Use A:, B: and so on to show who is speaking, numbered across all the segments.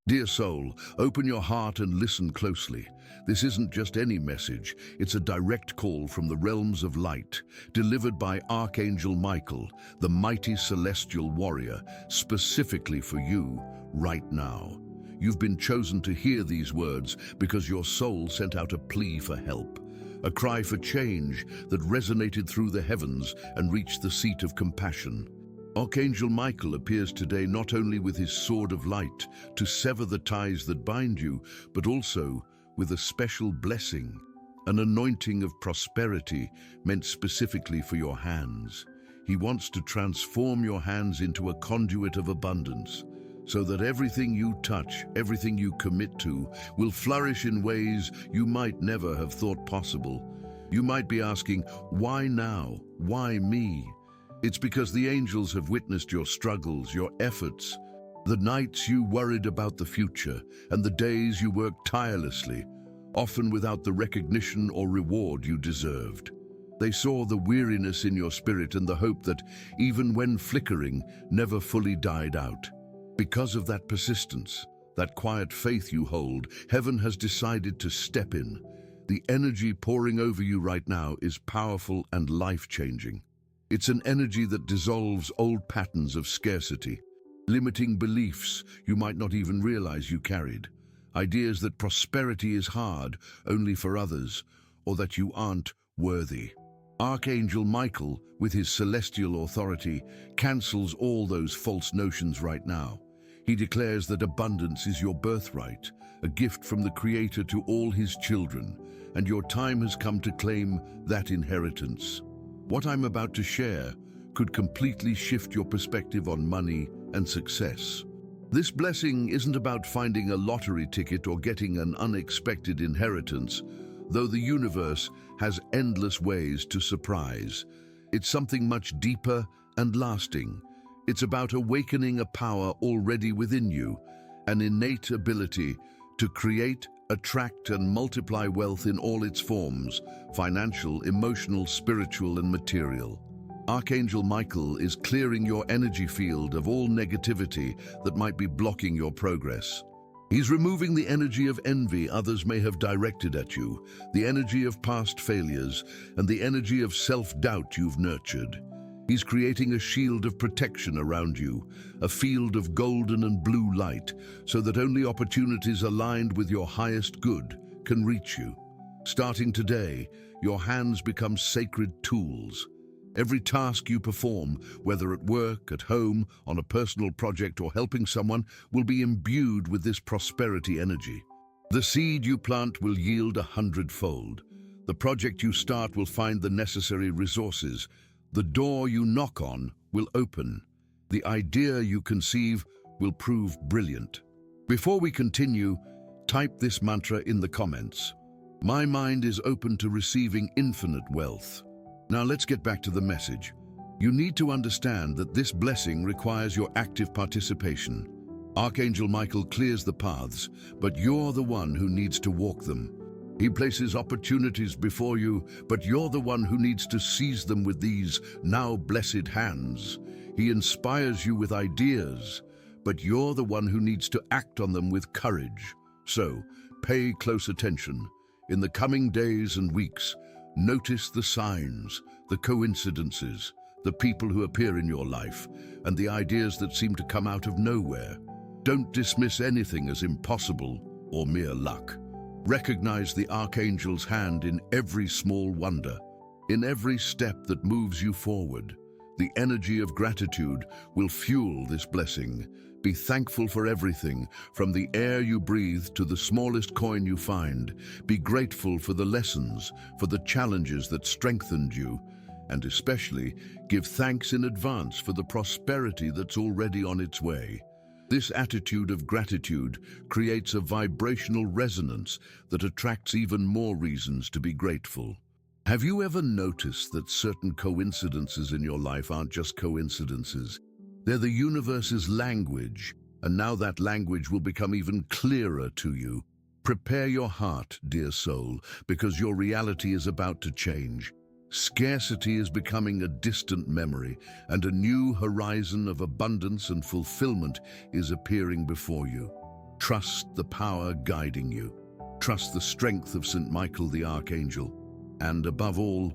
A: Dear soul, open your heart and listen closely. This isn't just any message, it's a direct call from the realms of light, delivered by Archangel Michael, the mighty celestial warrior, specifically for you right now. You've been chosen to hear these words because your soul sent out a plea for help, a cry for change that resonated through the heavens and reached the seat of compassion. Archangel Michael appears today not only with his sword of light to sever the ties that bind you, but also with a special blessing, an anointing of prosperity meant specifically for your hands. He wants to transform your hands into a conduit of abundance, so that everything you touch, everything you commit to, will flourish in ways you might never have thought possible. You might be asking, why now? Why me? It's because the angels have witnessed your struggles, your efforts, the nights you worried about the future, and the days you worked tirelessly, often without the recognition or reward you deserved. They saw the weariness in your spirit and the hope that, even when flickering, never fully died out. Because of that persistence, that quiet faith you hold, heaven has decided to step in. The energy pouring over you right now is powerful and life-changing. It's an energy that dissolves old patterns of scarcity, limiting beliefs you might not even realize you carried, ideas that prosperity is hard only for others, or that you aren't worthy. Archangel Michael, with his celestial authority, cancels all those false notions right now. He declares that abundance is your birthright, a gift from the Creator to all his children, and your time has come to claim that inheritance. What I'm about to share could completely shift your perspective on money and success. This blessing isn't about finding a lottery ticket or getting an unexpected inheritance, though the universe has endless ways to surprise. It's something much deeper and lasting. It's about awakening a power already within you, an innate ability to create, attract and multiply wealth in all its forms: financial, emotional, spiritual and material. Archangel Michael is clearing your energy field of all negativity that might be blocking your progress. He's removing the energy of envy others may have directed at you, the energy of past failures, and the energy of self-doubt you've nurtured. He's creating a shield of protection around you, a field of golden and blue light, so that only opportunities aligned with your highest good can reach you. Starting today, your hands become sacred tools. Every task you perform, whether at work, at home, on a personal project or helping someone, will be imbued with this prosperity energy. The seed you plant will yield 100-fold. The project you start will find the necessary resources. The door you knock on will open. The idea you conceive will prove brilliant. Before we continue, type this mantra in the comments. My mind is open to receiving infinite wealth. Now let's get back to the message. You need to understand that this blessing requires your active participation. Archangel Michael clears the paths, but you're the one who needs to walk them. He places opportunities before you, but you're the one who needs to seize them with these now blessed hands. He inspires you with ideas, but you're the one who needs to act on them with courage. So, pay close attention. In the coming days and weeks, notice the signs, the coincidences, the people who appear in your life, and the ideas that seem to come out of nowhere. Don't dismiss anything as impossible or mere luck. Recognize the Archangel's hand in every small wonder, in every step that moves you forward. The energy of gratitude will fuel this blessing. Be thankful for everything, from the air you breathe to the smallest coin you find. Be grateful for the lessons, for the challenges that strengthened you, and especially give thanks in advance for the prosperity that's already on its way. This attitude of gratitude creates a vibrational resonance that attracts even more reasons to be grateful. Have you ever noticed that certain coincidences in your life aren't just coincidences? They're the universe's language, and now that language will become even clearer to you. Prepare your heart, dear soul, because your reality is about to change. Scarcity is becoming a distant memory, and a new horizon of abundance and fulfillment is appearing before you. Trust the power guiding you. Trust the strength of St. Michael the Archangel. And above all,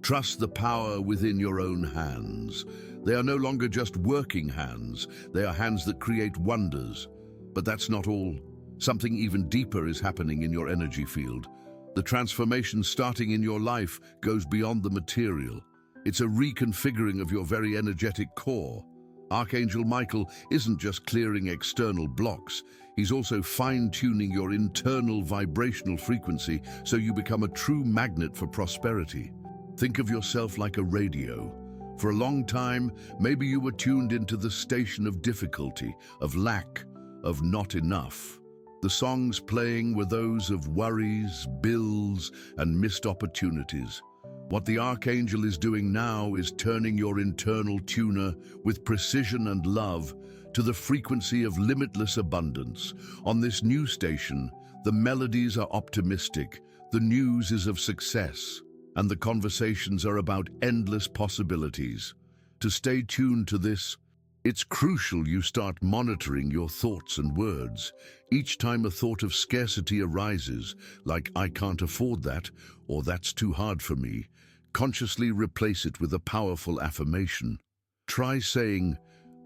A: trust the power within your own hands. They are no longer just working hands. They are hands that create wonders. But that's not all. Something even deeper is happening in your energy field. The transformation starting in your life goes beyond the material. It's a reconfiguring of your very energetic core. Archangel Michael isn't just clearing external blocks. He's also fine-tuning your internal vibrational frequency so you become a true magnet for prosperity. Think of yourself like a radio. For a long time, maybe you were tuned into the station of difficulty, of lack, of not enough. The songs playing were those of worries, bills, and missed opportunities. What the Archangel is doing now is turning your internal tuner with precision and love to the frequency of limitless abundance. On this new station, the melodies are optimistic, the news is of success, and the conversations are about endless possibilities. To stay tuned to this, it's crucial you start monitoring your thoughts and words. Each time a thought of scarcity arises, like "I can't afford that" or "that's too hard for me," consciously replace it with a powerful affirmation. Try saying,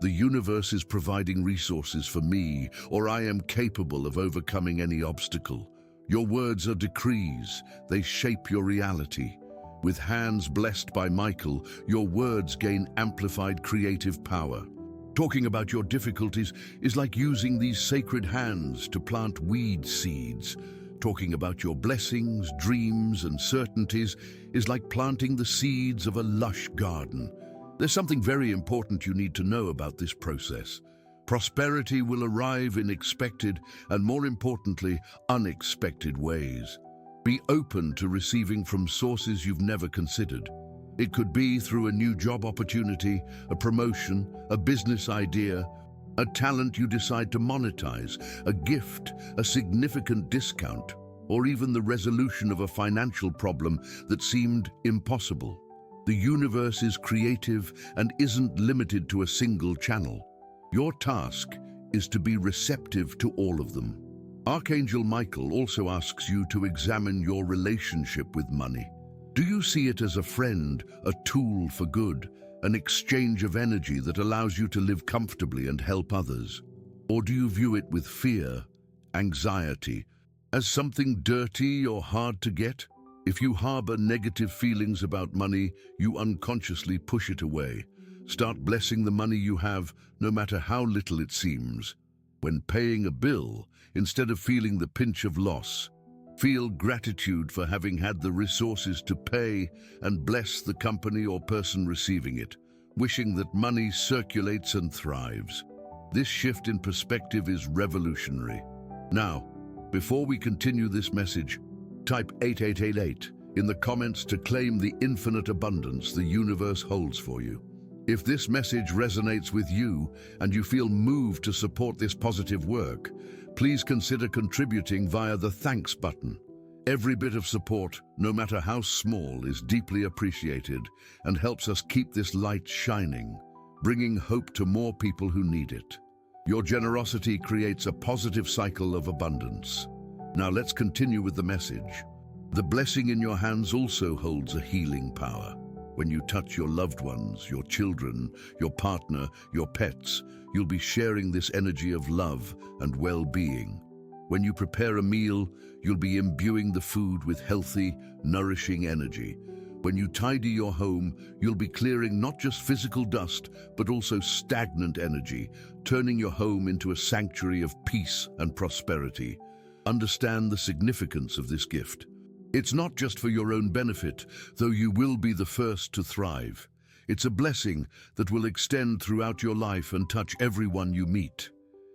A: "The universe is providing resources for me," or "I am capable of overcoming any obstacle." Your words are decrees. They shape your reality. With hands blessed by Michael, your words gain amplified creative power. Talking about your difficulties is like using these sacred hands to plant weed seeds. Talking about your blessings, dreams, and certainties is like planting the seeds of a lush garden. There's something very important you need to know about this process. Prosperity will arrive in expected and, more importantly, unexpected ways. Be open to receiving from sources you've never considered. It could be through a new job opportunity, a promotion, a business idea, a talent you decide to monetize, a gift, a significant discount, or even the resolution of a financial problem that seemed impossible. The universe is creative and isn't limited to a single channel. Your task is to be receptive to all of them. Archangel Michael also asks you to examine your relationship with money. Do you see it as a friend, a tool for good, an exchange of energy that allows you to live comfortably and help others? Or do you view it with fear, anxiety, as something dirty or hard to get? If you harbor negative feelings about money, you unconsciously push it away. Start blessing the money you have, no matter how little it seems. When paying a bill, instead of feeling the pinch of loss, feel gratitude for having had the resources to pay and bless the company or person receiving it, wishing that money circulates and thrives. This shift in perspective is revolutionary. Now, before we continue this message, type 8888 in the comments to claim the infinite abundance the universe holds for you. If this message resonates with you and you feel moved to support this positive work, please consider contributing via the thanks button. Every bit of support, no matter how small, is deeply appreciated and helps us keep this light shining, bringing hope to more people who need it. Your generosity creates a positive cycle of abundance. Now let's continue with the message. The blessing in your hands also holds a healing power. When you touch your loved ones, your children, your partner, your pets, you'll be sharing this energy of love and well-being. When you prepare a meal, you'll be imbuing the food with healthy, nourishing energy. When you tidy your home, you'll be clearing not just physical dust, but also stagnant energy, turning your home into a sanctuary of peace and prosperity. Understand the significance of this gift. It's not just for your own benefit, though you will be the first to thrive. It's a blessing that will extend throughout your life and touch everyone you meet.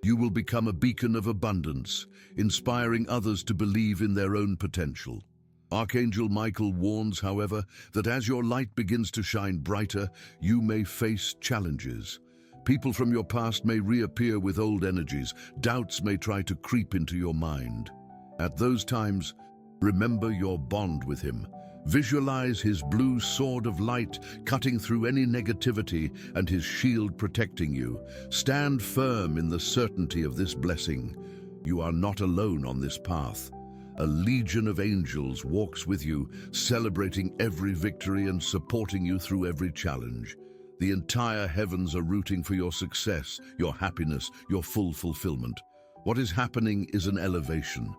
A: You will become a beacon of abundance, inspiring others to believe in their own potential. Archangel Michael warns, however, that as your light begins to shine brighter, you may face challenges. People from your past may reappear with old energies. Doubts may try to creep into your mind. At those times, remember your bond with him. Visualize his blue sword of light cutting through any negativity and his shield protecting you. Stand firm in the certainty of this blessing. You are not alone on this path. A legion of angels walks with you, celebrating every victory and supporting you through every challenge. The entire heavens are rooting for your success, your happiness, your full fulfillment. What is happening is an elevation.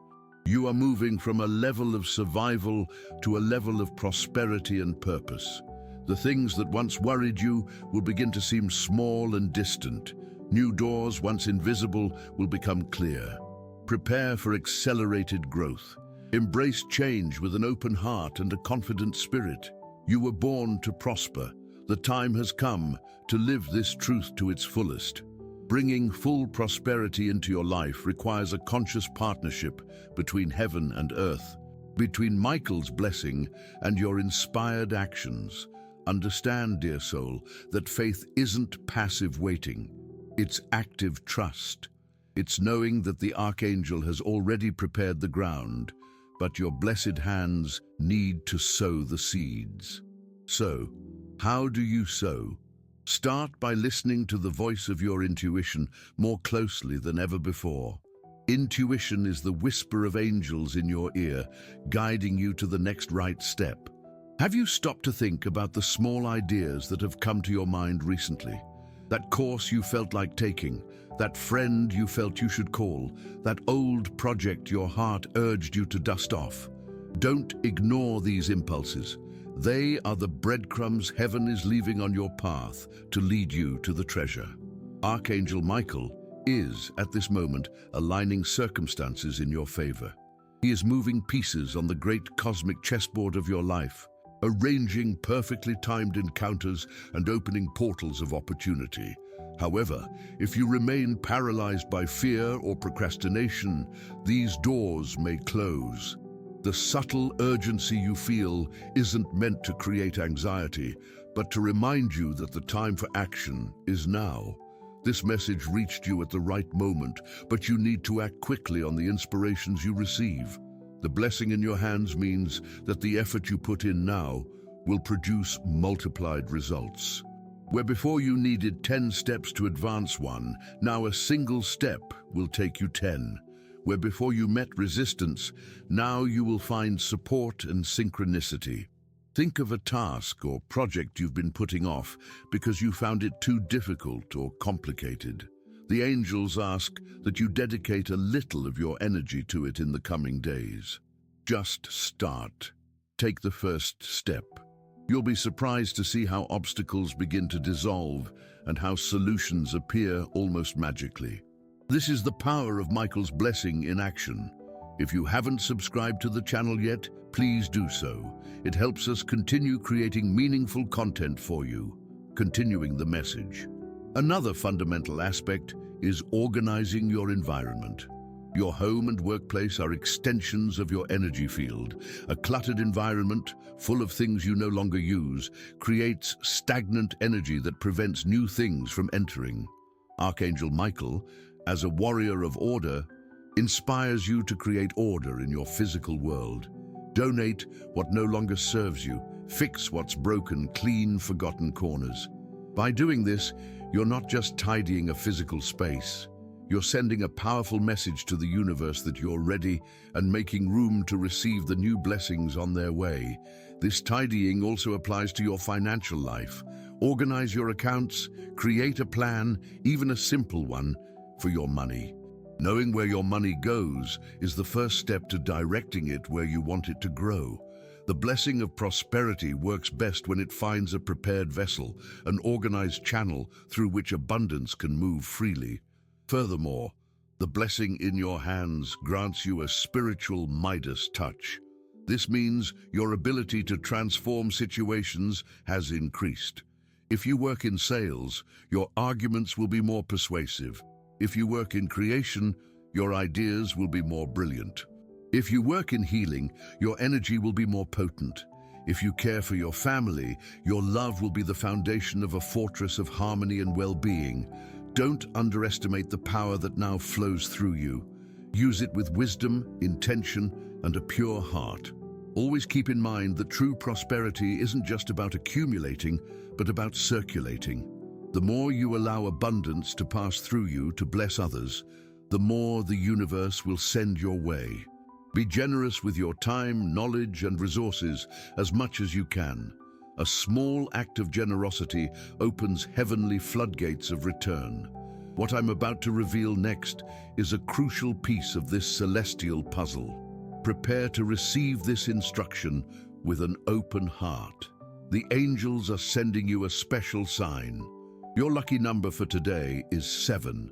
A: You are moving from a level of survival to a level of prosperity and purpose. The things that once worried you will begin to seem small and distant. New doors, once invisible, will become clear. Prepare for accelerated growth. Embrace change with an open heart and a confident spirit. You were born to prosper. The time has come to live this truth to its fullest. Bringing full prosperity into your life requires a conscious partnership between heaven and earth, between Michael's blessing and your inspired actions. Understand, dear soul, that faith isn't passive waiting. It's active trust. It's knowing that the archangel has already prepared the ground, but your blessed hands need to sow the seeds. So, how do you sow? Start by listening to the voice of your intuition more closely than ever before. Intuition is the whisper of angels in your ear, guiding you to the next right step. Have you stopped to think about the small ideas that have come to your mind recently? That course you felt like taking, that friend you felt you should call, that old project your heart urged you to dust off. Don't ignore these impulses. They are the breadcrumbs heaven is leaving on your path to lead you to the treasure. Archangel Michael is, at this moment, aligning circumstances in your favor. He is moving pieces on the great cosmic chessboard of your life, arranging perfectly timed encounters and opening portals of opportunity. However, if you remain paralyzed by fear or procrastination, these doors may close. The subtle urgency you feel isn't meant to create anxiety, but to remind you that the time for action is now. This message reached you at the right moment, but you need to act quickly on the inspirations you receive. The blessing in your hands means that the effort you put in now will produce multiplied results. Where before you needed 10 steps to advance one, now a single step will take you 10. Where before you met resistance, now you will find support and synchronicity. Think of a task or project you've been putting off because you found it too difficult or complicated. The angels ask that you dedicate a little of your energy to it in the coming days. Just start. Take the first step. You'll be surprised to see how obstacles begin to dissolve and how solutions appear almost magically. This is the power of Michael's blessing in action. If you haven't subscribed to the channel yet, please do so. It helps us continue creating meaningful content for you. Continuing the message. Another fundamental aspect is organizing your environment. Your home and workplace are extensions of your energy field. A cluttered environment, full of things you no longer use, creates stagnant energy that prevents new things from entering. Archangel Michael, as a warrior of order, inspires you to create order in your physical world. Donate what no longer serves you. Fix what's broken, clean forgotten corners. By doing this, you're not just tidying a physical space. You're sending a powerful message to the universe that you're ready and making room to receive the new blessings on their way. This tidying also applies to your financial life. Organize your accounts, create a plan, even a simple one, for your money. Knowing where your money goes is the first step to directing it where you want it to grow. The blessing of prosperity works best when it finds a prepared vessel, an organized channel through which abundance can move freely. Furthermore, the blessing in your hands grants you a spiritual Midas touch. This means your ability to transform situations has increased. If you work in sales, your arguments will be more persuasive. If you work in creation, your ideas will be more brilliant. If you work in healing, your energy will be more potent. If you care for your family, your love will be the foundation of a fortress of harmony and well-being. Don't underestimate the power that now flows through you. Use it with wisdom, intention, and a pure heart. Always keep in mind that true prosperity isn't just about accumulating, but about circulating. The more you allow abundance to pass through you to bless others, the more the universe will send your way. Be generous with your time, knowledge, and resources as much as you can. A small act of generosity opens heavenly floodgates of return. What I'm about to reveal next is a crucial piece of this celestial puzzle. Prepare to receive this instruction with an open heart. The angels are sending you a special sign. Your lucky number for today is 7.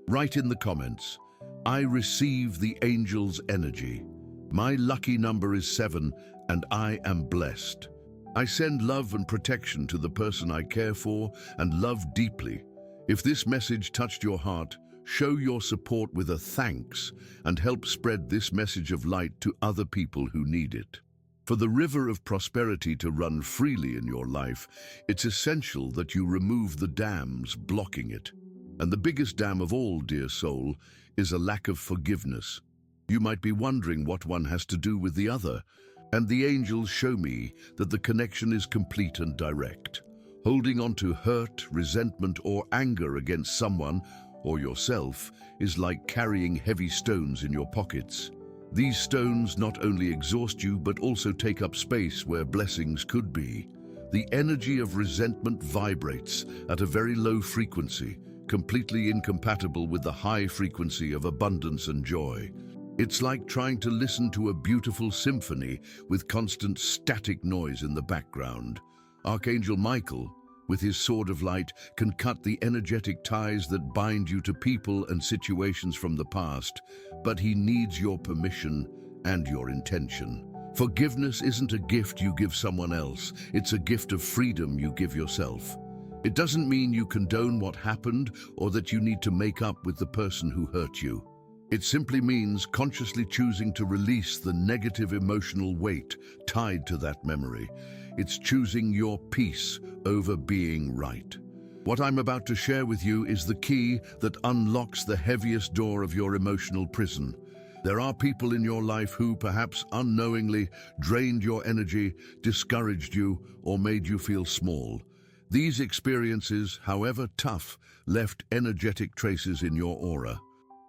A: Write in the comments, "I receive the angel's energy. My lucky number is 7 and I am blessed. I send love and protection to the person I care for and love deeply." If this message touched your heart, show your support with a thanks and help spread this message of light to other people who need it. For the river of prosperity to run freely in your life, it's essential that you remove the dams blocking it. And the biggest dam of all, dear soul, is a lack of forgiveness. You might be wondering what one has to do with the other, and the angels show me that the connection is complete and direct. Holding on to hurt, resentment, or anger against someone or yourself is like carrying heavy stones in your pockets. These stones not only exhaust you but also take up space where blessings could be. The energy of resentment vibrates at a very low frequency, completely incompatible with the high frequency of abundance and joy. It's like trying to listen to a beautiful symphony with constant static noise in the background. Archangel Michael, with his sword of light, can cut the energetic ties that bind you to people and situations from the past, but he needs your permission and your intention. Forgiveness isn't a gift you give someone else, it's a gift of freedom you give yourself. It doesn't mean you condone what happened or that you need to make up with the person who hurt you. It simply means consciously choosing to release the negative emotional weight tied to that memory. It's choosing your peace over being right. What I'm about to share with you is the key that unlocks the heaviest door of your emotional prison. There are people in your life who, perhaps unknowingly, drained your energy, discouraged you, or made you feel small. These experiences, however tough, left energetic traces in your aura.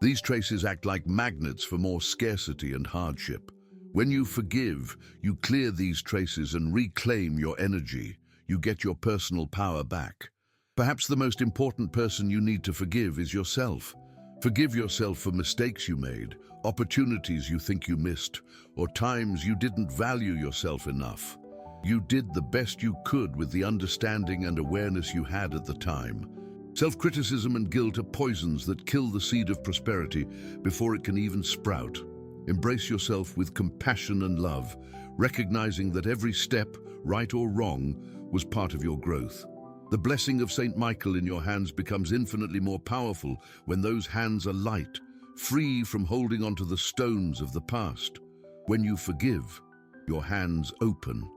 A: These traces act like magnets for more scarcity and hardship. When you forgive, you clear these traces and reclaim your energy. You get your personal power back. Perhaps the most important person you need to forgive is yourself. Forgive yourself for mistakes you made, opportunities you think you missed, or times you didn't value yourself enough. You did the best you could with the understanding and awareness you had at the time. Self-criticism and guilt are poisons that kill the seed of prosperity before it can even sprout. Embrace yourself with compassion and love, recognizing that every step, right or wrong, was part of your growth. The blessing of Saint Michael in your hands becomes infinitely more powerful when those hands are light, free from holding onto the stones of the past. When you forgive, your hands open,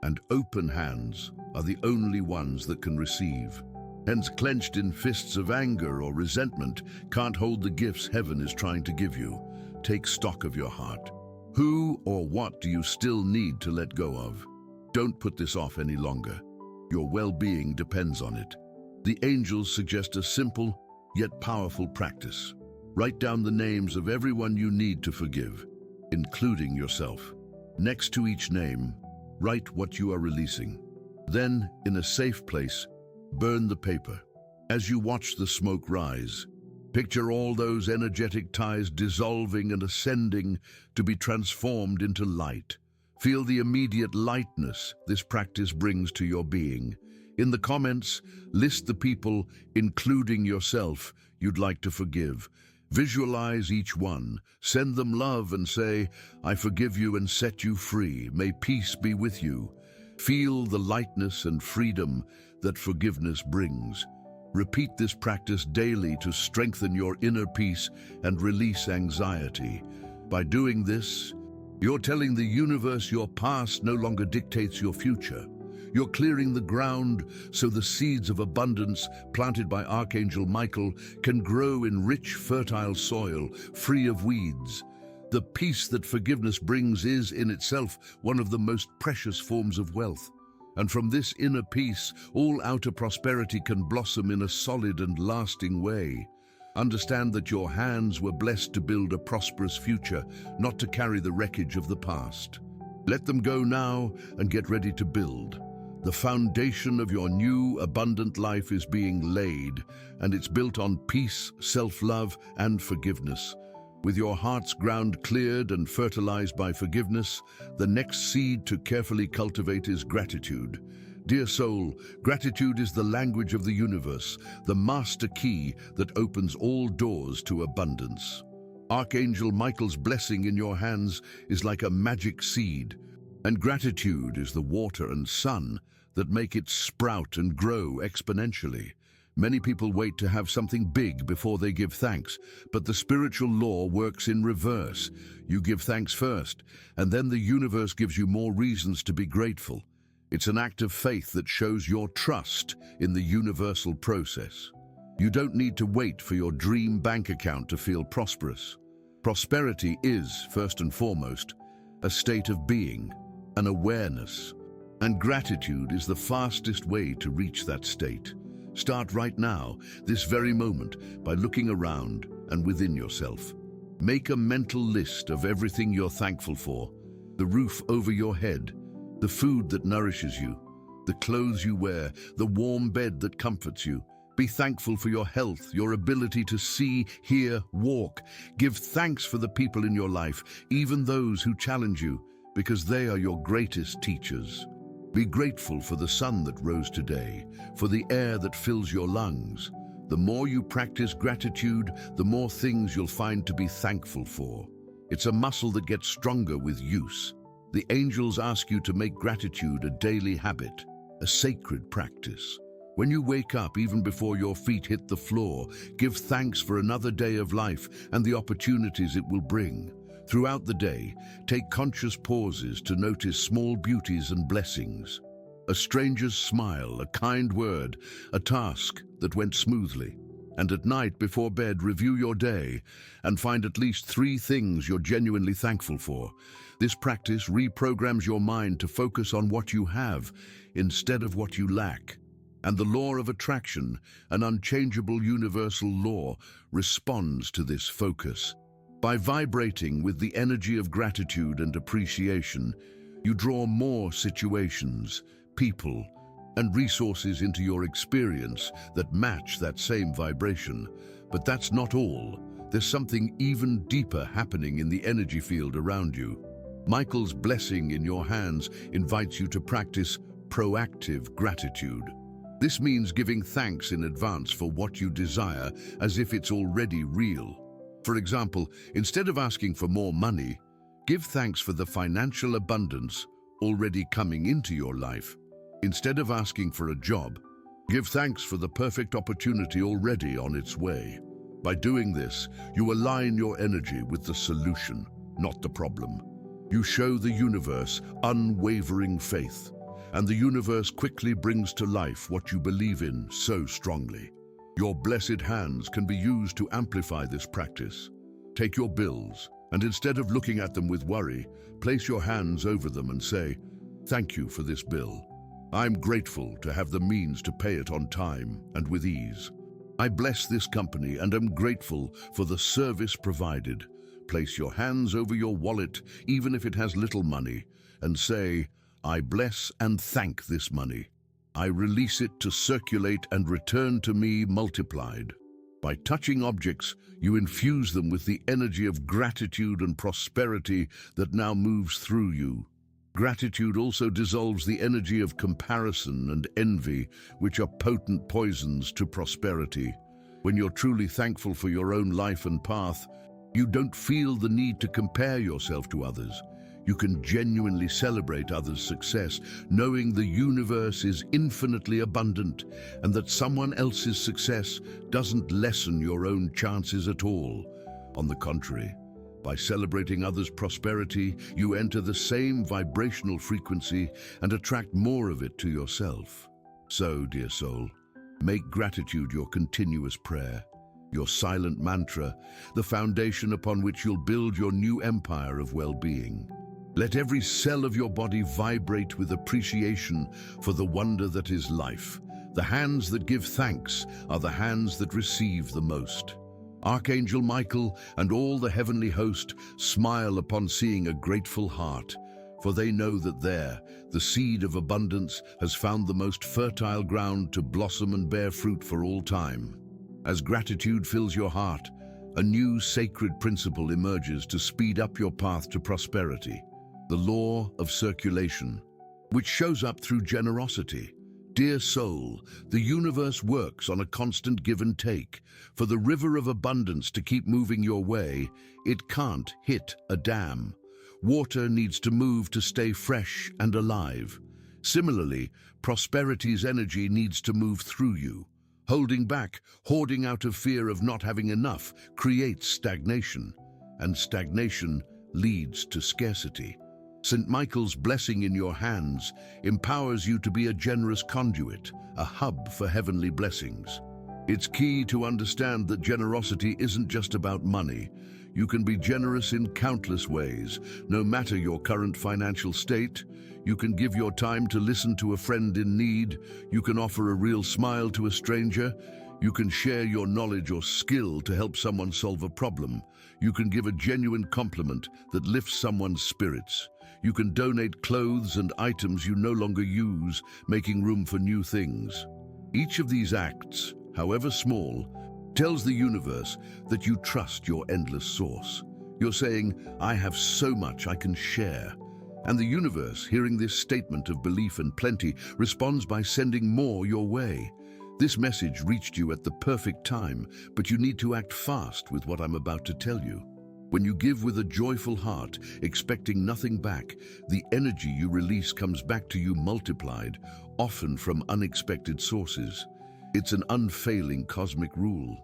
A: and open hands are the only ones that can receive. Hence, clenched in fists of anger or resentment can't hold the gifts heaven is trying to give you. Take stock of your heart. Who or what do you still need to let go of? Don't put this off any longer. Your well-being depends on it. The angels suggest a simple yet powerful practice. Write down the names of everyone you need to forgive, including yourself. Next to each name, write what you are releasing. Then, in a safe place, burn the paper. As you watch the smoke rise, picture all those energetic ties dissolving and ascending to be transformed into light. Feel the immediate lightness this practice brings to your being. In the comments, list the people, including yourself, you'd like to forgive. Visualize each one, send them love and say, "I forgive you and set you free. May peace be with you." Feel the lightness and freedom that forgiveness brings. Repeat this practice daily to strengthen your inner peace and release anxiety. By doing this, you're telling the universe your past no longer dictates your future. You're clearing the ground so the seeds of abundance planted by Archangel Michael can grow in rich, fertile soil, free of weeds. The peace that forgiveness brings is, in itself, one of the most precious forms of wealth. And from this inner peace, all outer prosperity can blossom in a solid and lasting way. Understand that your hands were blessed to build a prosperous future, not to carry the wreckage of the past. Let them go now and get ready to build. The foundation of your new, abundant life is being laid, and it's built on peace, self-love, and forgiveness. With your heart's ground cleared and fertilized by forgiveness, the next seed to carefully cultivate is gratitude. Dear soul, gratitude is the language of the universe, the master key that opens all doors to abundance. Archangel Michael's blessing in your hands is like a magic seed, and gratitude is the water and sun that make it sprout and grow exponentially. Many people wait to have something big before they give thanks, but the spiritual law works in reverse. You give thanks first, and then the universe gives you more reasons to be grateful. It's an act of faith that shows your trust in the universal process. You don't need to wait for your dream bank account to feel prosperous. Prosperity is, first and foremost, a state of being, an awareness, and gratitude is the fastest way to reach that state. Start right now, this very moment, by looking around and within yourself. Make a mental list of everything you're thankful for: the roof over your head, the food that nourishes you, the clothes you wear, the warm bed that comforts you. Be thankful for your health, your ability to see, hear, walk. Give thanks for the people in your life, even those who challenge you, because they are your greatest teachers. Be grateful for the sun that rose today, for the air that fills your lungs. The more you practice gratitude, the more things you'll find to be thankful for. It's a muscle that gets stronger with use. The angels ask you to make gratitude a daily habit, a sacred practice. When you wake up, even before your feet hit the floor, give thanks for another day of life and the opportunities it will bring. Throughout the day, take conscious pauses to notice small beauties and blessings. A stranger's smile, a kind word, a task that went smoothly. And at night, before bed, review your day and find at least 3 things you're genuinely thankful for. This practice reprograms your mind to focus on what you have instead of what you lack. And the law of attraction, an unchangeable universal law, responds to this focus. By vibrating with the energy of gratitude and appreciation, you draw more situations, people, and resources into your experience that match that same vibration. But that's not all. There's something even deeper happening in the energy field around you. Michael's blessing in your hands invites you to practice proactive gratitude. This means giving thanks in advance for what you desire as if it's already real. For example, instead of asking for more money, give thanks for the financial abundance already coming into your life. Instead of asking for a job, give thanks for the perfect opportunity already on its way. By doing this, you align your energy with the solution, not the problem. You show the universe unwavering faith, and the universe quickly brings to life what you believe in so strongly. Your blessed hands can be used to amplify this practice. Take your bills, and instead of looking at them with worry, place your hands over them and say, "Thank you for this bill. I'm grateful to have the means to pay it on time and with ease. I bless this company and am grateful for the service provided." Place your hands over your wallet, even if it has little money, and say, "I bless and thank this money. I release it to circulate and return to me multiplied." By touching objects, you infuse them with the energy of gratitude and prosperity that now moves through you. Gratitude also dissolves the energy of comparison and envy, which are potent poisons to prosperity. When you're truly thankful for your own life and path, you don't feel the need to compare yourself to others. You can genuinely celebrate others' success, knowing the universe is infinitely abundant and that someone else's success doesn't lessen your own chances at all. On the contrary, by celebrating others' prosperity, you enter the same vibrational frequency and attract more of it to yourself. So, dear soul, make gratitude your continuous prayer, your silent mantra, the foundation upon which you'll build your new empire of well-being. Let every cell of your body vibrate with appreciation for the wonder that is life. The hands that give thanks are the hands that receive the most. Archangel Michael and all the heavenly host smile upon seeing a grateful heart, for they know that there, the seed of abundance has found the most fertile ground to blossom and bear fruit for all time. As gratitude fills your heart, a new sacred principle emerges to speed up your path to prosperity, the law of circulation, which shows up through generosity. Dear soul, the universe works on a constant give and take. For the river of abundance to keep moving your way, it can't hit a dam. Water needs to move to stay fresh and alive. Similarly, prosperity's energy needs to move through you. Holding back, hoarding out of fear of not having enough, creates stagnation, and stagnation leads to scarcity. St. Michael's blessing in your hands empowers you to be a generous conduit, a hub for heavenly blessings. It's key to understand that generosity isn't just about money. You can be generous in countless ways. No matter your current financial state, you can give your time to listen to a friend in need. You can offer a real smile to a stranger. You can share your knowledge or skill to help someone solve a problem. You can give a genuine compliment that lifts someone's spirits. You can donate clothes and items you no longer use, making room for new things. Each of these acts, however small, tells the universe that you trust your endless source. You're saying, I have so much I can share. And the universe, hearing this statement of belief and plenty, responds by sending more your way. This message reached you at the perfect time, but you need to act fast with what I'm about to tell you. When you give with a joyful heart, expecting nothing back, the energy you release comes back to you multiplied, often from unexpected sources. It's an unfailing cosmic rule.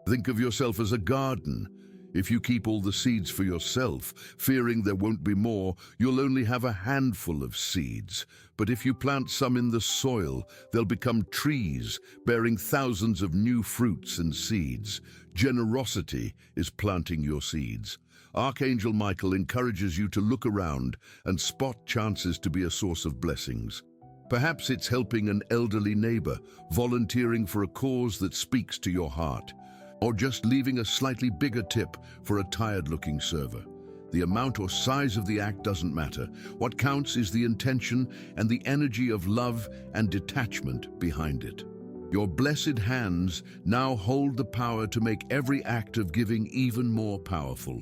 A: Think of yourself as a garden. If you keep all the seeds for yourself, fearing there won't be more, you'll only have a handful of seeds. But if you plant some in the soil, they'll become trees, bearing thousands of new fruits and seeds. Generosity is planting your seeds. Archangel Michael encourages you to look around and spot chances to be a source of blessings. Perhaps it's helping an elderly neighbor, volunteering for a cause that speaks to your heart, or just leaving a slightly bigger tip for a tired-looking server. The amount or size of the act doesn't matter. What counts is the intention and the energy of love and detachment behind it. Your blessed hands now hold the power to make every act of giving even more powerful.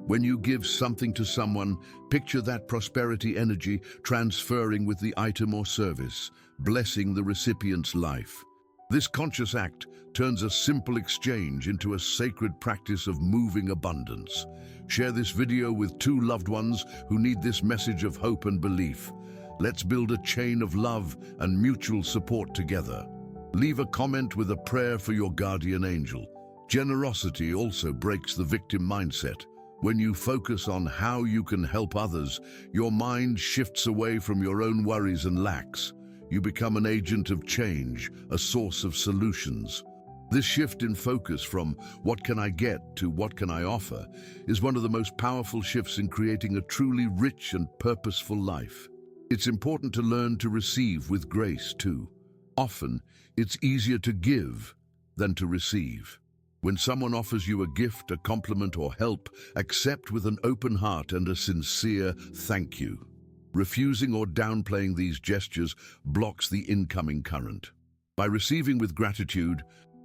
A: When you give something to someone, picture that prosperity energy transferring with the item or service, blessing the recipient's life. This conscious act turns a simple exchange into a sacred practice of moving abundance. Share this video with 2 loved ones who need this message of hope and belief. Let's build a chain of love and mutual support together. Leave a comment with a prayer for your guardian angel. Generosity also breaks the victim mindset. When you focus on how you can help others, your mind shifts away from your own worries and lacks. You become an agent of change, a source of solutions. This shift in focus from what can I get to what can I offer is one of the most powerful shifts in creating a truly rich and purposeful life. It's important to learn to receive with grace too. Often, it's easier to give than to receive. When someone offers you a gift, a compliment, or help, accept with an open heart and a sincere thank you. Refusing or downplaying these gestures blocks the incoming current. By receiving with gratitude,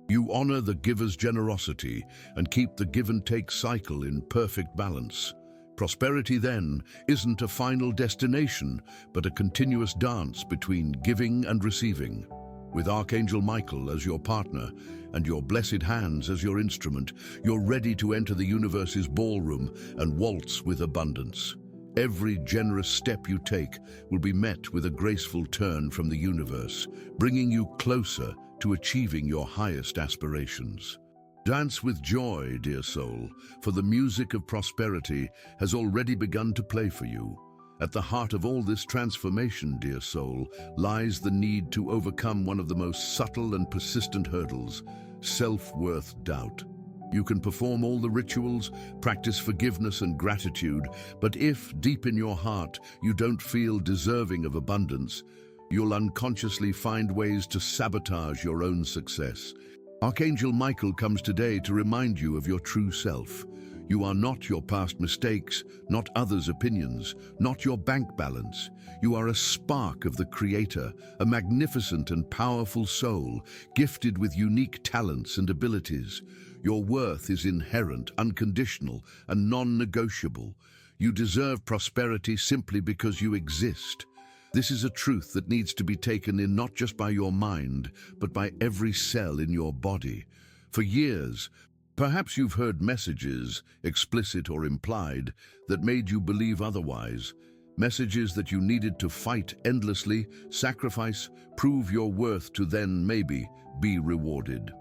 A: you honor the giver's generosity and keep the give-and-take cycle in perfect balance. Prosperity, then, isn't a final destination, but a continuous dance between giving and receiving. With Archangel Michael as your partner and your blessed hands as your instrument, you're ready to enter the universe's ballroom and waltz with abundance. Every generous step you take will be met with a graceful turn from the universe, bringing you closer to achieving your highest aspirations. Dance with joy, dear soul, for the music of prosperity has already begun to play for you. At the heart of all this transformation, dear soul, lies the need to overcome one of the most subtle and persistent hurdles, self-worth doubt. You can perform all the rituals, practice forgiveness and gratitude, but if, deep in your heart, you don't feel deserving of abundance, you'll unconsciously find ways to sabotage your own success. Archangel Michael comes today to remind you of your true self. You are not your past mistakes, not others' opinions, not your bank balance. You are a spark of the Creator, a magnificent and powerful soul, gifted with unique talents and abilities. Your worth is inherent, unconditional, and non-negotiable. You deserve prosperity simply because you exist. This is a truth that needs to be taken in not just by your mind, but by every cell in your body. For years, perhaps you've heard messages, explicit or implied, that made you believe otherwise. Messages that you needed to fight endlessly, sacrifice, prove your worth to then, maybe, be rewarded.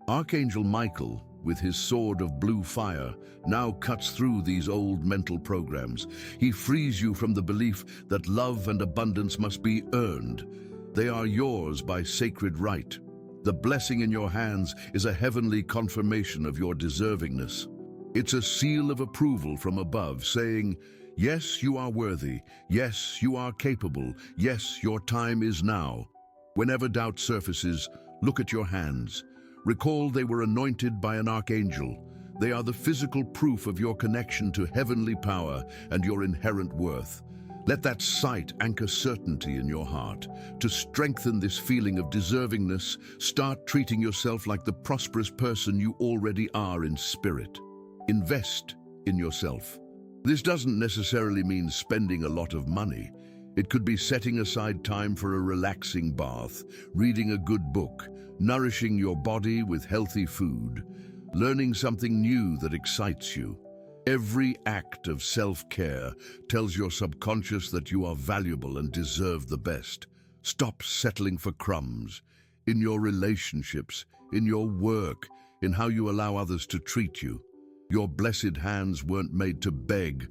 A: Archangel Michael, with his sword of blue fire, now cuts through these old mental programs. He frees you from the belief that love and abundance must be earned. They are yours by sacred right. The blessing in your hands is a heavenly confirmation of your deservingness. It's a seal of approval from above saying, yes, you are worthy. Yes, you are capable. Yes, your time is now. Whenever doubt surfaces, look at your hands. Recall they were anointed by an archangel. They are the physical proof of your connection to heavenly power and your inherent worth. Let that sight anchor certainty in your heart. To strengthen this feeling of deservingness, start treating yourself like the prosperous person you already are in spirit. Invest in yourself. This doesn't necessarily mean spending a lot of money. It could be setting aside time for a relaxing bath, reading a good book, nourishing your body with healthy food, learning something new that excites you. Every act of self-care tells your subconscious that you are valuable and deserve the best. Stop settling for crumbs. In your relationships, in your work, in how you allow others to treat you. Your blessed hands weren't made to beg,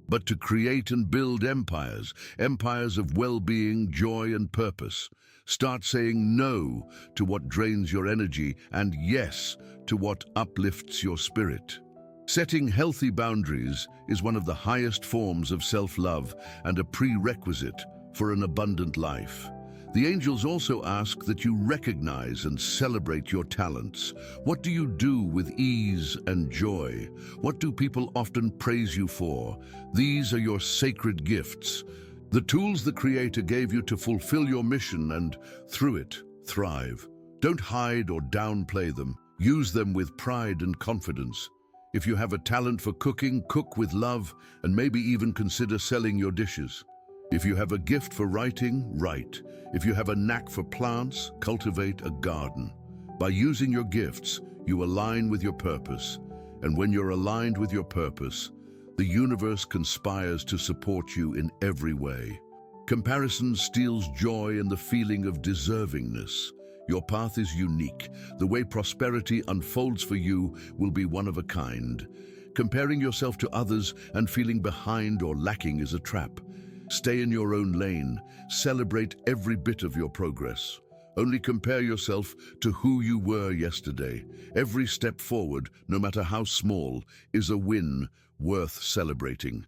A: but to create and build empires, empires of well-being, joy, and purpose. Start saying no to what drains your energy and yes to what uplifts your spirit. Setting healthy boundaries is one of the highest forms of self-love and a prerequisite for an abundant life. The angels also ask that you recognize and celebrate your talents. What do you do with ease and joy? What do people often praise you for? These are your sacred gifts, the tools the Creator gave you to fulfill your mission and, through it, thrive. Don't hide or downplay them. Use them with pride and confidence. If you have a talent for cooking, cook with love, and maybe even consider selling your dishes. If you have a gift for writing, write. If you have a knack for plants, cultivate a garden. By using your gifts, you align with your purpose. And when you're aligned with your purpose, the universe conspires to support you in every way. Comparison steals joy in the feeling of deservingness. Your path is unique. The way prosperity unfolds for you will be one of a kind. Comparing yourself to others and feeling behind or lacking is a trap. Stay in your own lane. Celebrate every bit of your progress. Only compare yourself to who you were yesterday. Every step forward, no matter how small, is a win worth celebrating.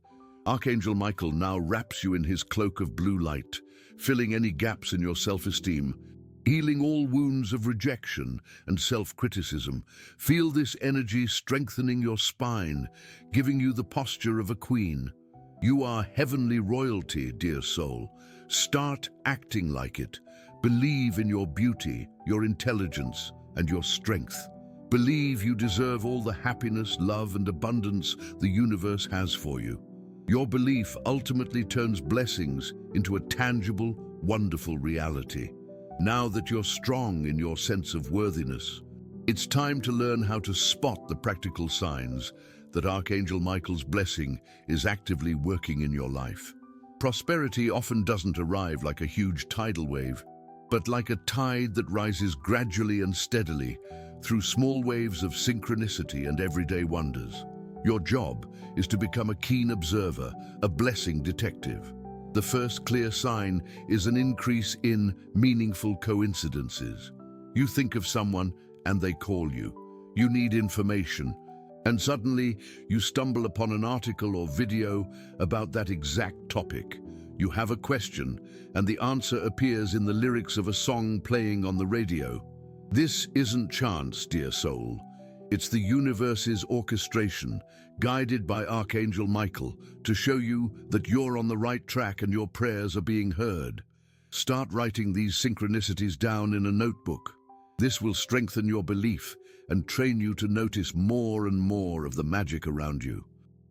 A: Archangel Michael now wraps you in his cloak of blue light, filling any gaps in your self-esteem, healing all wounds of rejection and self-criticism. Feel this energy strengthening your spine, giving you the posture of a queen. You are heavenly royalty, dear soul. Start acting like it. Believe in your beauty, your intelligence, and your strength. Believe you deserve all the happiness, love, and abundance the universe has for you. Your belief ultimately turns blessings into a tangible, wonderful reality. Now that you're strong in your sense of worthiness, it's time to learn how to spot the practical signs that Archangel Michael's blessing is actively working in your life. Prosperity often doesn't arrive like a huge tidal wave, but like a tide that rises gradually and steadily through small waves of synchronicity and everyday wonders. Your job is to become a keen observer, a blessing detective. The first clear sign is an increase in meaningful coincidences. You think of someone and they call you. You need information, and suddenly you stumble upon an article or video about that exact topic. You have a question, and the answer appears in the lyrics of a song playing on the radio. This isn't chance, dear soul. It's the universe's orchestration, guided by Archangel Michael, to show you that you're on the right track and your prayers are being heard. Start writing these synchronicities down in a notebook. This will strengthen your belief and train you to notice more and more of the magic around you.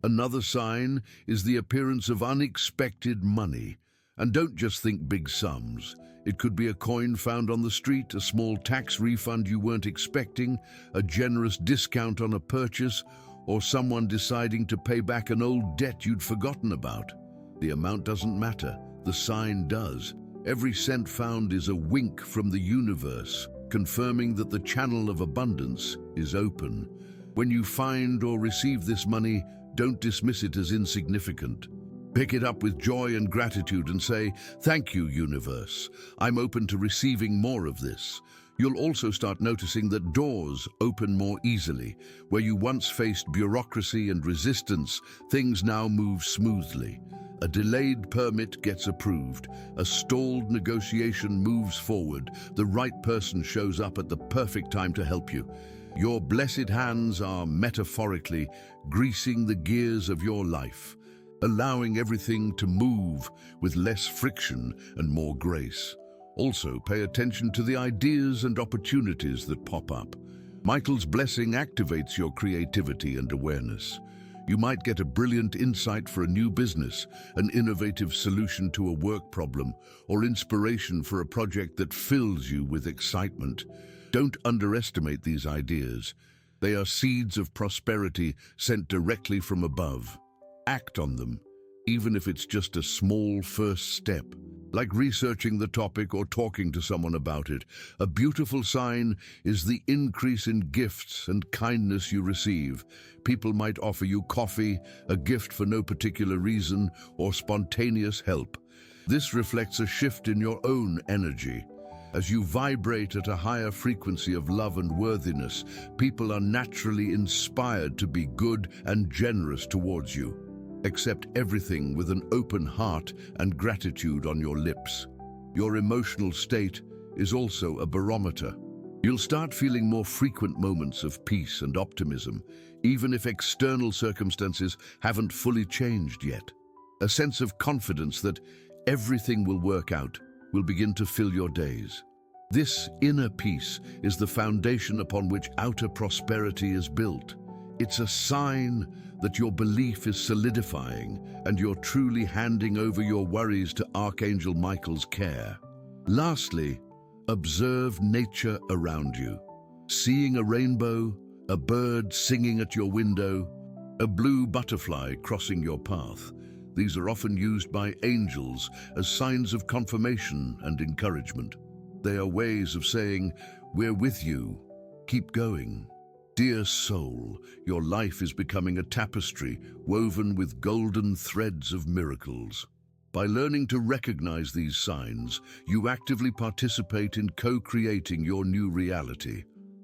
A: Another sign is the appearance of unexpected money. And don't just think big sums. It could be a coin found on the street, a small tax refund you weren't expecting, a generous discount on a purchase, or someone deciding to pay back an old debt you'd forgotten about. The amount doesn't matter, the sign does. Every cent found is a wink from the universe, confirming that the channel of abundance is open. When you find or receive this money, don't dismiss it as insignificant. Pick it up with joy and gratitude and say, "Thank you, universe. I'm open to receiving more of this." You'll also start noticing that doors open more easily. Where you once faced bureaucracy and resistance, things now move smoothly. A delayed permit gets approved. A stalled negotiation moves forward. The right person shows up at the perfect time to help you. Your blessed hands are metaphorically greasing the gears of your life, allowing everything to move with less friction and more grace. Also, pay attention to the ideas and opportunities that pop up. Michael's blessing activates your creativity and awareness. You might get a brilliant insight for a new business, an innovative solution to a work problem, or inspiration for a project that fills you with excitement. Don't underestimate these ideas. They are seeds of prosperity sent directly from above. Act on them, even if it's just a small first step, like researching the topic or talking to someone about it. A beautiful sign is the increase in gifts and kindness you receive. People might offer you coffee, a gift for no particular reason, or spontaneous help. This reflects a shift in your own energy. As you vibrate at a higher frequency of love and worthiness, people are naturally inspired to be good and generous towards you. Accept everything with an open heart and gratitude on your lips. Your emotional state is also a barometer. You'll start feeling more frequent moments of peace and optimism, even if external circumstances haven't fully changed yet. A sense of confidence that everything will work out will begin to fill your days. This inner peace is the foundation upon which outer prosperity is built. It's a sign that your belief is solidifying and you're truly handing over your worries to Archangel Michael's care. Lastly, observe nature around you. Seeing a rainbow, a bird singing at your window, a blue butterfly crossing your path. These are often used by angels as signs of confirmation and encouragement. They are ways of saying, "We're with you. Keep going." Dear soul, your life is becoming a tapestry woven with golden threads of miracles. By learning to recognize these signs, you actively participate in co-creating your new reality.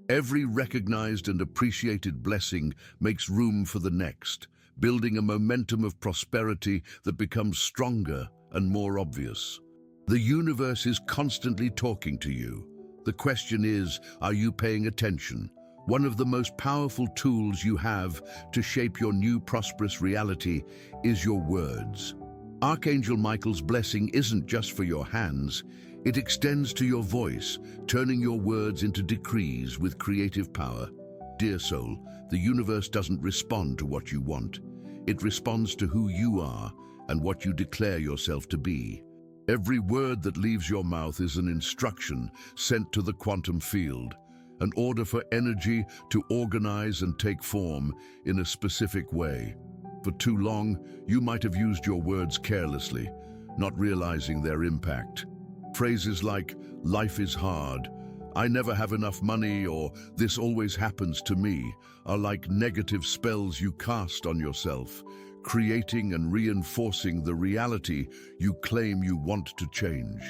A: Every recognized and appreciated blessing makes room for the next, building a momentum of prosperity that becomes stronger and more obvious. The universe is constantly talking to you. The question is, are you paying attention? One of the most powerful tools you have to shape your new prosperous reality is your words. Archangel Michael's blessing isn't just for your hands, it extends to your voice, turning your words into decrees with creative power. Dear soul, the universe doesn't respond to what you want. It responds to who you are and what you declare yourself to be. Every word that leaves your mouth is an instruction sent to the quantum field, an order for energy to organize and take form in a specific way. For too long, you might have used your words carelessly, not realizing their impact. Phrases like, "Life is hard," "I never have enough money," or "This always happens to me," are like negative spells you cast on yourself, creating and reinforcing the reality you claim you want to change.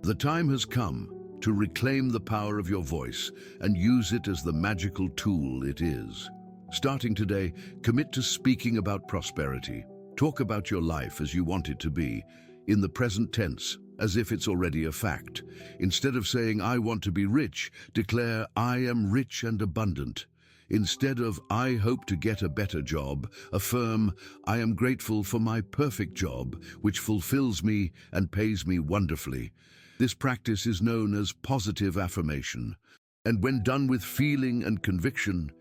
A: The time has come to reclaim the power of your voice and use it as the magical tool it is. Starting today, commit to speaking about prosperity. Talk about your life as you want it to be, in the present tense, as if it's already a fact. Instead of saying, I want to be rich, declare, I am rich and abundant. Instead of, I hope to get a better job, affirm, I am grateful for my perfect job, which fulfills me and pays me wonderfully. This practice is known as positive affirmation. And when done with feeling and conviction,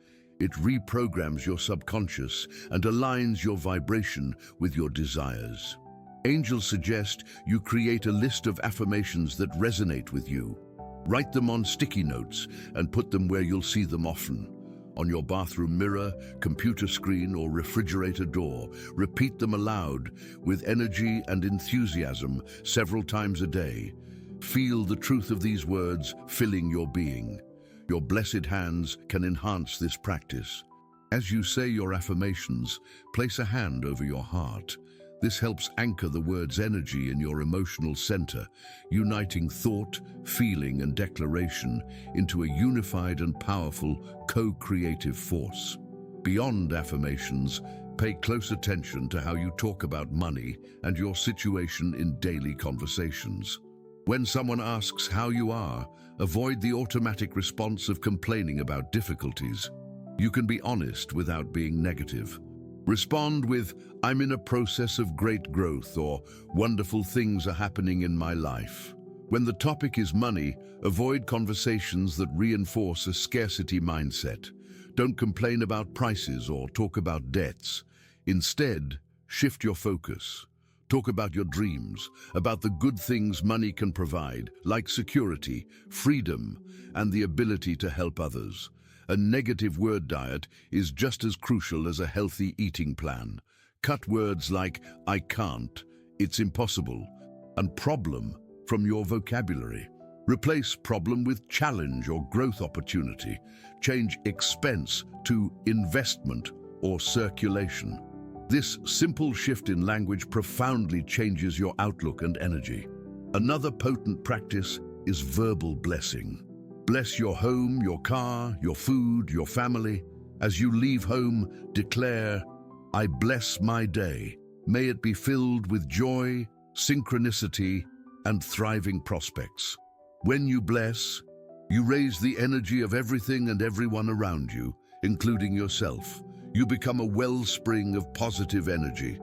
A: it reprograms your subconscious and aligns your vibration with your desires. Angels suggest you create a list of affirmations that resonate with you. Write them on sticky notes and put them where you'll see them often. On your bathroom mirror, computer screen, or refrigerator door. Repeat them aloud with energy and enthusiasm several times a day. Feel the truth of these words filling your being. Your blessed hands can enhance this practice. As you say your affirmations, place a hand over your heart. This helps anchor the word's energy in your emotional center, uniting thought, feeling, and declaration into a unified and powerful co-creative force. Beyond affirmations, pay close attention to how you talk about money and your situation in daily conversations. When someone asks how you are, avoid the automatic response of complaining about difficulties. You can be honest without being negative. Respond with, I'm in a process of great growth, or wonderful things are happening in my life. When the topic is money, avoid conversations that reinforce a scarcity mindset. Don't complain about prices or talk about debts. Instead, shift your focus. Talk about your dreams, about the good things money can provide, like security, freedom, and the ability to help others. A negative word diet is just as crucial as a healthy eating plan. Cut words like, I can't, it's impossible, and problem from your vocabulary. Replace problem with challenge or growth opportunity. Change expense to investment or circulation. This simple shift in language profoundly changes your outlook and energy. Another potent practice is verbal blessing. Bless your home, your car, your food, your family. As you leave home, declare, I bless my day. May it be filled with joy, synchronicity, and thriving prospects. When you bless, you raise the energy of everything and everyone around you, including yourself. You become a wellspring of positive energy.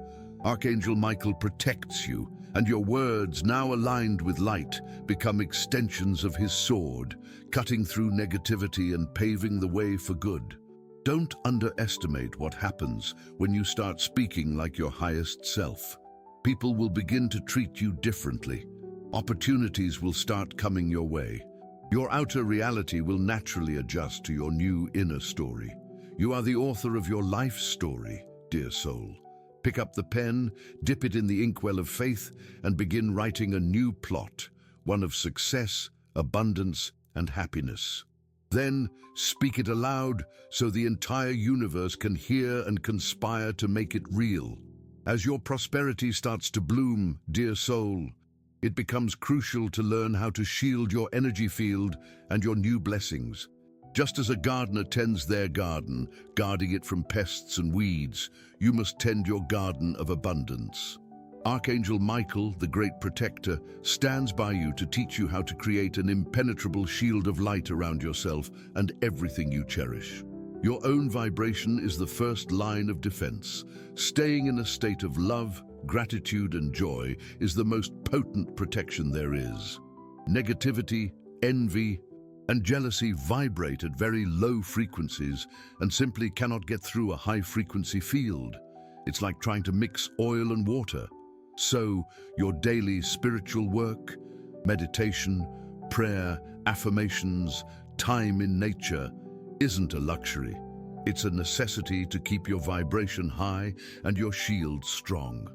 A: Archangel Michael protects you, and your words, now aligned with light, become extensions of his sword, cutting through negativity and paving the way for good. Don't underestimate what happens when you start speaking like your highest self. People will begin to treat you differently. Opportunities will start coming your way. Your outer reality will naturally adjust to your new inner story. You are the author of your life story, dear soul. Pick up the pen, dip it in the inkwell of faith, and begin writing a new plot, one of success, abundance, and happiness. Then speak it aloud so the entire universe can hear and conspire to make it real. As your prosperity starts to bloom, dear soul, it becomes crucial to learn how to shield your energy field and your new blessings. Just as a gardener tends their garden, guarding it from pests and weeds, you must tend your garden of abundance. Archangel Michael, the great protector, stands by you to teach you how to create an impenetrable shield of light around yourself and everything you cherish. Your own vibration is the first line of defense. Staying in a state of love, gratitude, and joy is the most potent protection there is. Negativity, envy, and jealousy vibrate at very low frequencies and simply cannot get through a high-frequency field. It's like trying to mix oil and water. So, your daily spiritual work, meditation, prayer, affirmations, time in nature, isn't a luxury. It's a necessity to keep your vibration high and your shield strong.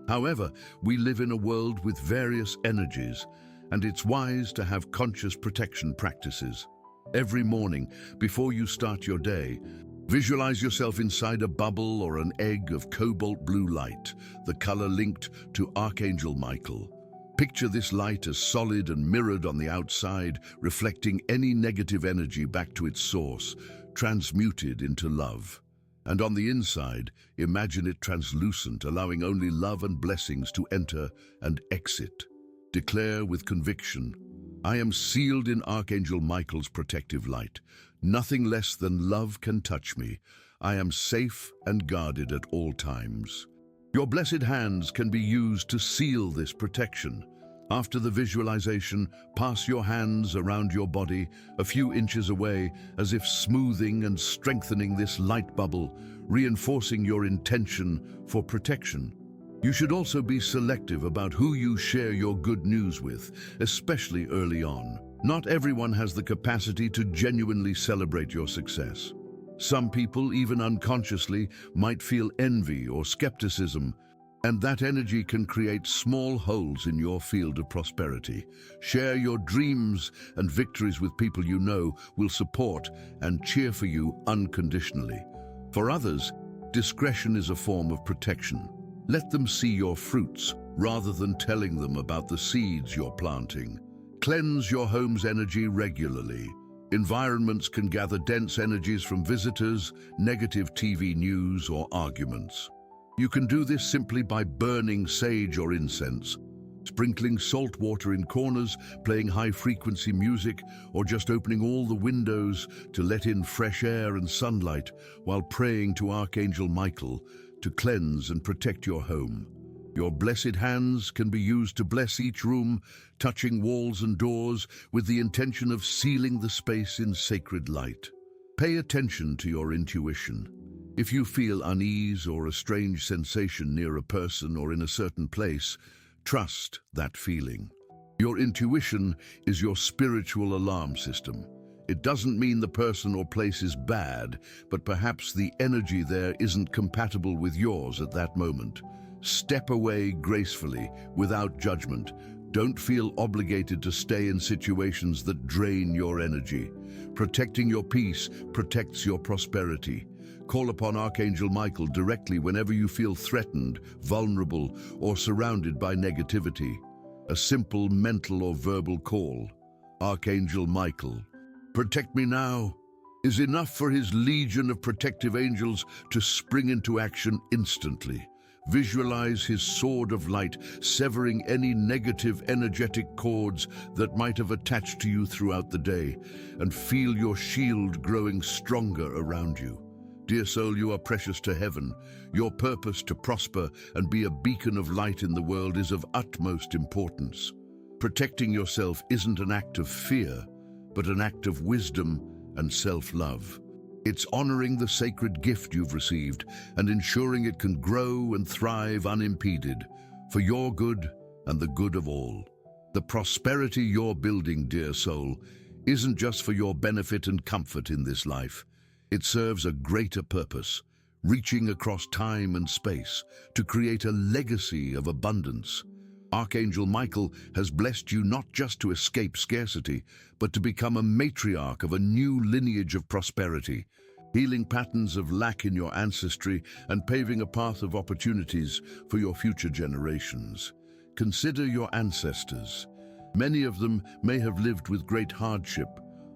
A: However, we live in a world with various energies, and it's wise to have conscious protection practices. Every morning, before you start your day, visualize yourself inside a bubble or an egg of cobalt blue light, the color linked to Archangel Michael. Picture this light as solid and mirrored on the outside, reflecting any negative energy back to its source, transmuted into love. And on the inside, imagine it translucent, allowing only love and blessings to enter and exit. Declare with conviction, I am sealed in Archangel Michael's protective light. Nothing less than love can touch me. I am safe and guarded at all times. Your blessed hands can be used to seal this protection. After the visualization, pass your hands around your body a few inches away, as if smoothing and strengthening this light bubble, reinforcing your intention for protection. You should also be selective about who you share your good news with, especially early on. Not everyone has the capacity to genuinely celebrate your success. Some people, even unconsciously, might feel envy or skepticism, and that energy can create small holes in your field of prosperity. Share your dreams and victories with people you know will support and cheer for you unconditionally. For others, discretion is a form of protection. Let them see your fruits rather than telling them about the seeds you're planting. Cleanse your home's energy regularly. Environments can gather dense energies from visitors, negative TV news, or arguments. You can do this simply by burning sage or incense, sprinkling salt water in corners, playing high-frequency music, or just opening all the windows to let in fresh air and sunlight while praying to Archangel Michael to cleanse and protect your home. Your blessed hands can be used to bless each room, touching walls and doors with the intention of sealing the space in sacred light. Pay attention to your intuition. If you feel unease or a strange sensation near a person or in a certain place, trust that feeling. Your intuition is your spiritual alarm system. It doesn't mean the person or place is bad, but perhaps the energy there isn't compatible with yours at that moment. Step away gracefully, without judgment. Don't feel obligated to stay in situations that drain your energy. Protecting your peace protects your prosperity. Call upon Archangel Michael directly whenever you feel threatened, vulnerable, or surrounded by negativity. A simple mental or verbal call, Archangel Michael, protect me now, is enough for his legion of protective angels to spring into action instantly. Visualize his sword of light severing any negative energetic cords that might have attached to you throughout the day, and feel your shield growing stronger around you. Dear soul, you are precious to heaven. Your purpose to prosper and be a beacon of light in the world is of utmost importance. Protecting yourself isn't an act of fear, but an act of wisdom and self-love. It's honoring the sacred gift you've received and ensuring it can grow and thrive unimpeded for your good and the good of all. The prosperity you're building, dear soul, isn't just for your benefit and comfort in this life. It serves a greater purpose, reaching across time and space to create a legacy of abundance. Archangel Michael has blessed you not just to escape scarcity, but to become a matriarch of a new lineage of prosperity, healing patterns of lack in your ancestry and paving a path of opportunities for your future generations. Consider your ancestors. Many of them may have lived with great hardship,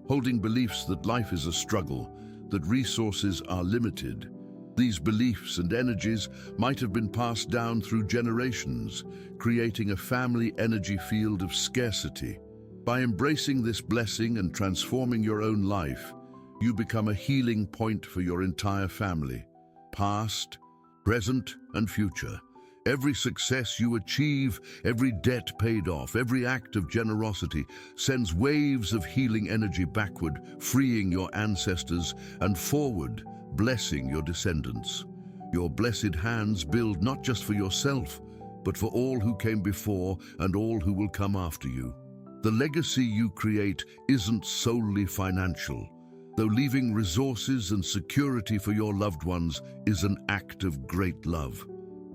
A: holding beliefs that life is a struggle, that resources are limited. These beliefs and energies might have been passed down through generations, creating a family energy field of scarcity. By embracing this blessing and transforming your own life, you become a healing point for your entire family, past, present, and future. Every success you achieve, every debt paid off, every act of generosity sends waves of healing energy backward, freeing your ancestors, and forward, blessing your descendants. Your blessed hands build not just for yourself, but for all who came before and all who will come after you. The legacy you create isn't solely financial, though leaving resources and security for your loved ones is an act of great love.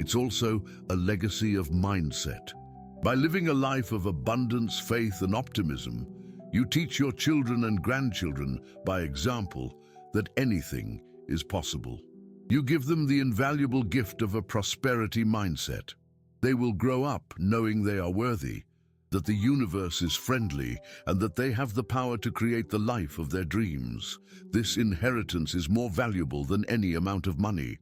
A: It's also a legacy of mindset. By living a life of abundance, faith, and optimism, you teach your children and grandchildren, by example, that anything is possible. You give them the invaluable gift of a prosperity mindset. They will grow up knowing they are worthy, that the universe is friendly, and that they have the power to create the life of their dreams. This inheritance is more valuable than any amount of money.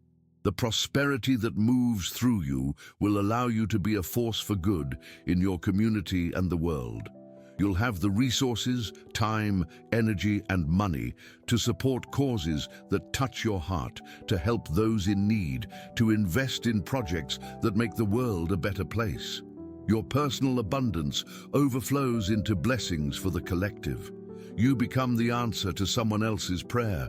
A: The prosperity that moves through you will allow you to be a force for good in your community and the world. You'll have the resources, time, energy, and money to support causes that touch your heart, to help those in need, to invest in projects that make the world a better place. Your personal abundance overflows into blessings for the collective. You become the answer to someone else's prayer.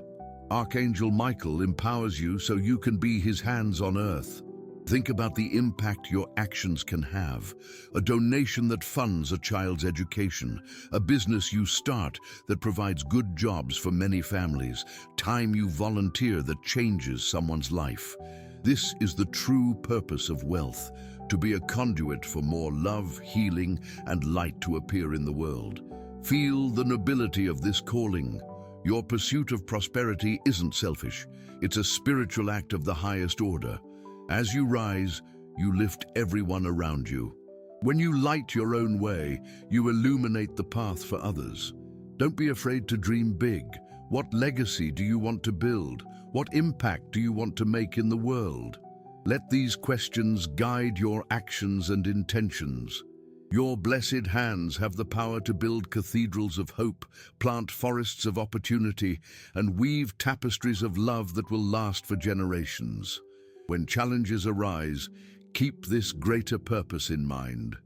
A: Archangel Michael empowers you so you can be his hands on earth. Think about the impact your actions can have. A donation that funds a child's education, a business you start that provides good jobs for many families, time you volunteer that changes someone's life. This is the true purpose of wealth, to be a conduit for more love, healing, and light to appear in the world. Feel the nobility of this calling. Your pursuit of prosperity isn't selfish. It's a spiritual act of the highest order. As you rise, you lift everyone around you. When you light your own way, you illuminate the path for others. Don't be afraid to dream big. What legacy do you want to build? What impact do you want to make in the world? Let these questions guide your actions and intentions. Your blessed hands have the power to build cathedrals of hope, plant forests of opportunity, and weave tapestries of love that will last for generations. When challenges arise, keep this greater purpose in mind.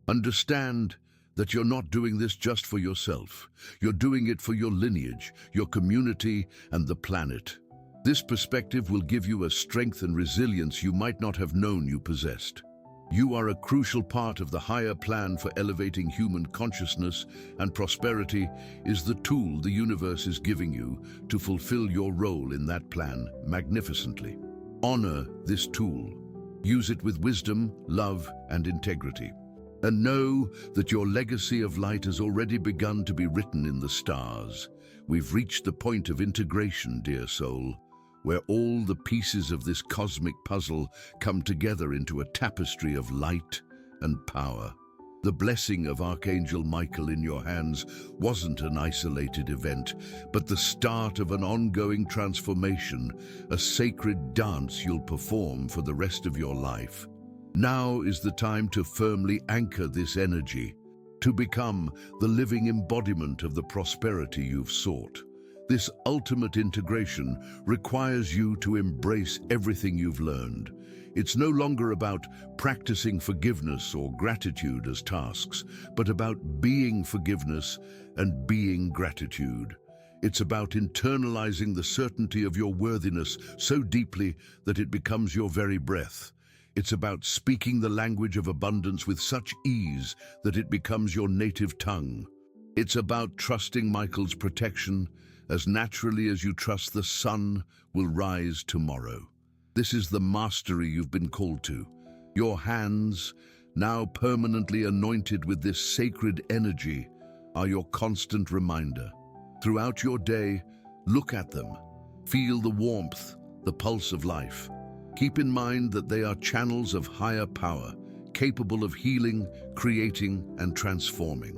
A: Understand that you're not doing this just for yourself. You're doing it for your lineage, your community, and the planet. This perspective will give you a strength and resilience you might not have known you possessed. You are a crucial part of the higher plan for elevating human consciousness, and prosperity is the tool the universe is giving you to fulfill your role in that plan magnificently. Honor this tool. Use it with wisdom, love, and integrity. And know that your legacy of light has already begun to be written in the stars. We've reached the point of integration, dear soul, where all the pieces of this cosmic puzzle come together into a tapestry of light and power. The blessing of Archangel Michael in your hands wasn't an isolated event, but the start of an ongoing transformation, a sacred dance you'll perform for the rest of your life. Now is the time to firmly anchor this energy, to become the living embodiment of the prosperity you've sought. This ultimate integration requires you to embrace everything you've learned. It's no longer about practicing forgiveness or gratitude as tasks, but about being forgiveness and being gratitude. It's about internalizing the certainty of your worthiness so deeply that it becomes your very breath. It's about speaking the language of abundance with such ease that it becomes your native tongue. It's about trusting Michael's protection as naturally as you trust the sun will rise tomorrow. This is the mastery you've been called to. Your hands, now permanently anointed with this sacred energy, are your constant reminder. Throughout your day, look at them. Feel the warmth, the pulse of life. Keep in mind that they are channels of higher power, capable of healing, creating, and transforming.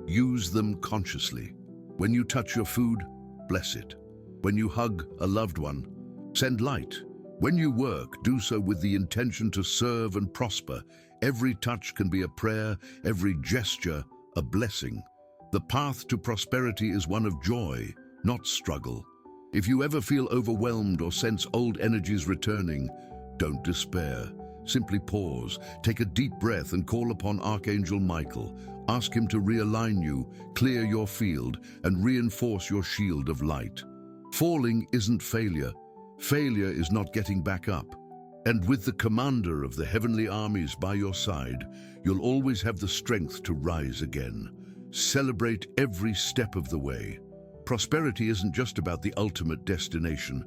A: Use them consciously. When you touch your food, bless it. When you hug a loved one, send light. When you work, do so with the intention to serve and prosper. Every touch can be a prayer, every gesture a blessing. The path to prosperity is one of joy, not struggle. If you ever feel overwhelmed or sense old energies returning, don't despair. Simply pause, take a deep breath, and call upon Archangel Michael. Ask him to realign you, clear your field, and reinforce your shield of light. Falling isn't failure. Failure is not getting back up. And with the commander of the heavenly armies by your side, you'll always have the strength to rise again. Celebrate every step of the way. Prosperity isn't just about the ultimate destination,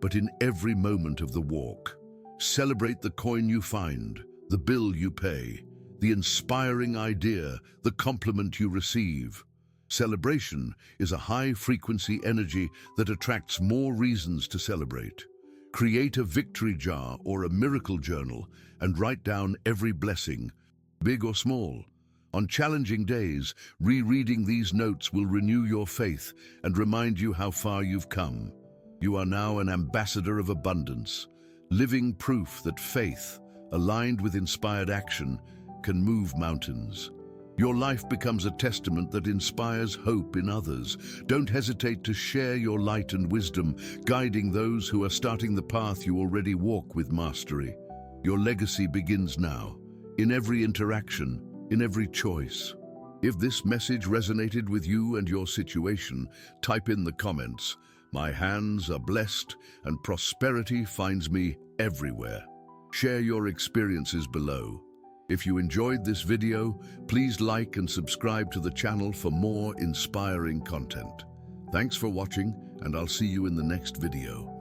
A: but in every moment of the walk. Celebrate the coin you find, the bill you pay, the inspiring idea, the compliment you receive. Celebration is a high-frequency energy that attracts more reasons to celebrate. Create a victory jar or a miracle journal and write down every blessing, big or small. On challenging days, rereading these notes will renew your faith and remind you how far you've come. You are now an ambassador of abundance, living proof that faith, aligned with inspired action, can move mountains. Your life becomes a testament that inspires hope in others. Don't hesitate to share your light and wisdom, guiding those who are starting the path you already walk with mastery. Your legacy begins now, in every interaction, in every choice. If this message resonated with you and your situation, type in the comments, "My hands are blessed and prosperity finds me everywhere." Share your experiences below. If you enjoyed this video, please like and subscribe to the channel for more inspiring content. Thanks for watching, and I'll see you in the next video.